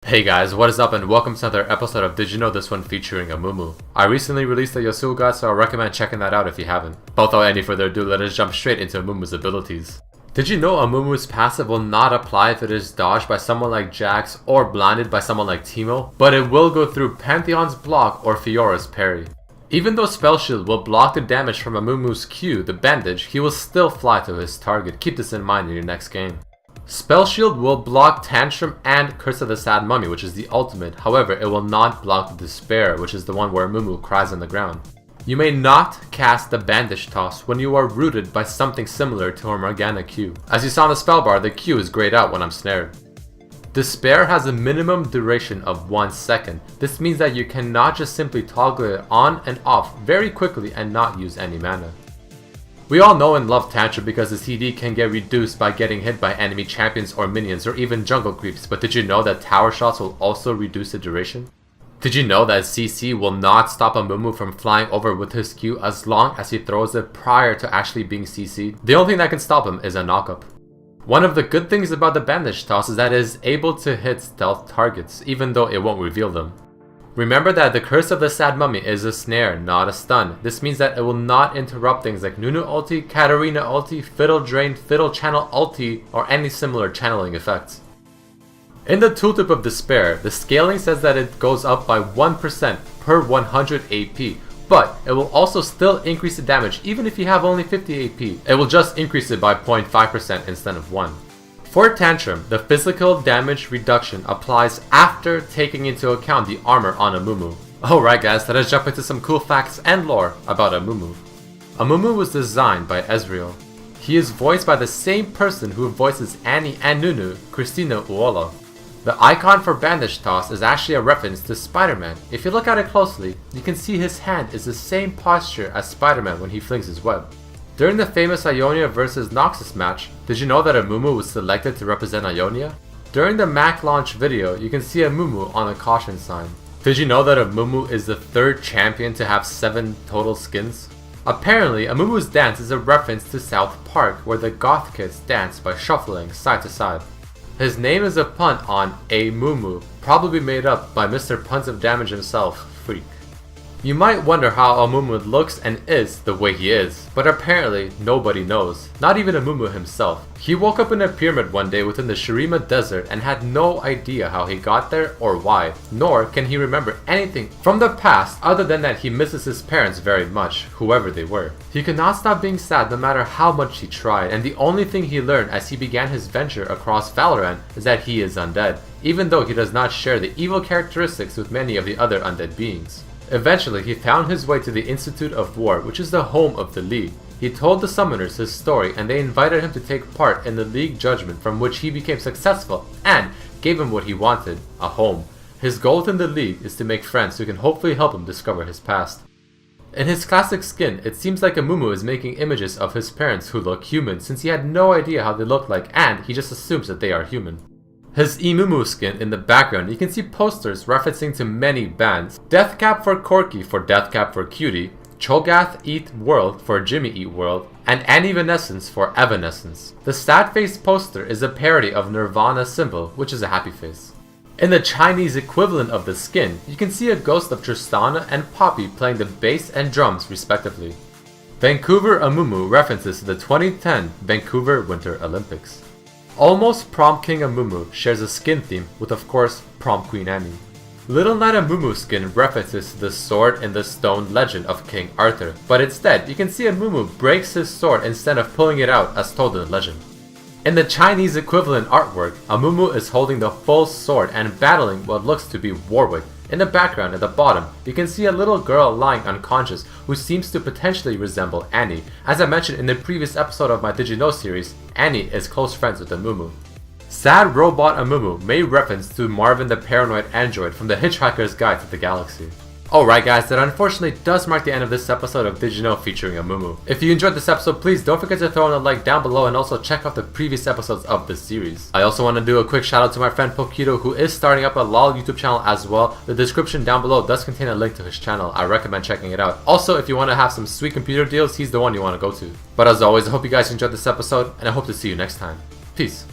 Hey guys, what is up and welcome to another episode of Did You Know This One featuring Amumu. I recently released a Yasuo guide, so I recommend checking that out if you haven't. But without any further ado, let us jump straight into Amumu's abilities. Did you know Amumu's passive will not apply if it is dodged by someone like Jax or blinded by someone like Teemo, but it will go through Pantheon's block or Fiora's parry. Even though Spell Shield will block the damage from Amumu's Q, the bandage, he will still fly to his target. Keep this in mind in your next game. Spell Shield will block Tantrum and Curse of the Sad Mummy, which is the ultimate. However, it will not block the Despair, which is the one where Amumu cries on the ground. You may not cast the Bandage Toss when you are rooted by something similar to a Morgana Q. As you saw in the spell bar, the Q is grayed out when I'm snared. Despair has a minimum duration of 1 second. This means that you cannot just simply toggle it on and off very quickly and not use any mana. We all know and love Tantrum because the CD can get reduced by getting hit by enemy champions or minions or even jungle creeps, but did you know that tower shots will also reduce the duration? Did you know that CC will not stop Amumu from flying over with his Q as long as he throws it prior to actually being CC'd? The only thing that can stop him is a knockup. One of the good things about the Bandage Toss is that it is able to hit stealth targets, even though it won't reveal them. Remember that the Curse of the Sad Mummy is a snare, not a stun. This means that it will not interrupt things like Nunu ulti, Katarina ulti, Fiddle Drain, Fiddle Channel ulti, or any similar channeling effects. In the Tooltip of Despair, the scaling says that it goes up by 1% per 100 AP, but it will also still increase the damage even if you have only 50 AP. It will just increase it by 0.5% instead of 1. For Tantrum, the physical damage reduction applies after taking into account the armor on Amumu. Alright guys, let us jump into some cool facts and lore about Amumu. Amumu was designed by Ezreal. He is voiced by the same person who voices Annie and Nunu, Christina Uola. The icon for Bandage Toss is actually a reference to Spider-Man. If you look at it closely, you can see his hand is the same posture as Spider-Man when he flings his web. During the famous Ionia vs Noxus match, did you know that Amumu was selected to represent Ionia? During the Mac launch video, you can see Amumu on a caution sign. Did you know that Amumu is the third champion to have 7 total skins? Apparently, Amumu's dance is a reference to South Park, where the goth kids dance by shuffling side to side. His name is a pun on Amumu, probably made up by Mr. Puns of Damage himself, Freak. You might wonder how Amumu looks and is the way he is, but apparently nobody knows, not even Amumu himself. He woke up in a pyramid one day within the Shurima desert and had no idea how he got there or why, nor can he remember anything from the past other than that he misses his parents very much, whoever they were. He could not stop being sad no matter how much he tried, and the only thing he learned as he began his venture across Valorant is that he is undead, even though he does not share the evil characteristics with many of the other undead beings. Eventually, he found his way to the Institute of War, which is the home of the League. He told the summoners his story and they invited him to take part in the League judgment, from which he became successful and gave him what he wanted, a home. His goal within the League is to make friends who can hopefully help him discover his past. In his classic skin, it seems like Amumu is making images of his parents who look human, since he had no idea how they look like and he just assumes that they are human. His Amumu skin in the background, you can see posters referencing to many bands. Deathcap for Corky for Deathcap for Cutie, Cho'Gath Eat World for Jimmy Eat World, and Evanescence for Evanescence. The sad face poster is a parody of Nirvana's symbol, which is a happy face. In the Chinese equivalent of the skin, you can see a ghost of Tristana and Poppy playing the bass and drums respectively. Vancouver Amumu references to the 2010 Vancouver Winter Olympics. Almost Prom King Amumu shares a skin theme with, of course, Prom Queen Annie. Little Knight Amumu skin references to the sword in the stone legend of King Arthur, but instead you can see Amumu breaks his sword instead of pulling it out as told in the legend. In the Chinese equivalent artwork, Amumu is holding the full sword and battling what looks to be Warwick. In the background at the bottom, you can see a little girl lying unconscious who seems to potentially resemble Annie. As I mentioned in the previous episode of my Did You Know series, Annie is close friends with Amumu. Sad Robot Amumu may reference to Marvin the Paranoid Android from the Hitchhiker's Guide to the Galaxy. Alright guys, that unfortunately does mark the end of this episode of Did You Know featuring Amumu. If you enjoyed this episode, please don't forget to throw in a like down below and also check out the previous episodes of this series. I also want to do a quick shout out to my friend Pokito, who is starting up a LOL YouTube channel as well. The description down below does contain a link to his channel. I recommend checking it out. Also, if you want to have some sweet computer deals, he's the one you want to go to. But as always, I hope you guys enjoyed this episode and I hope to see you next time. Peace.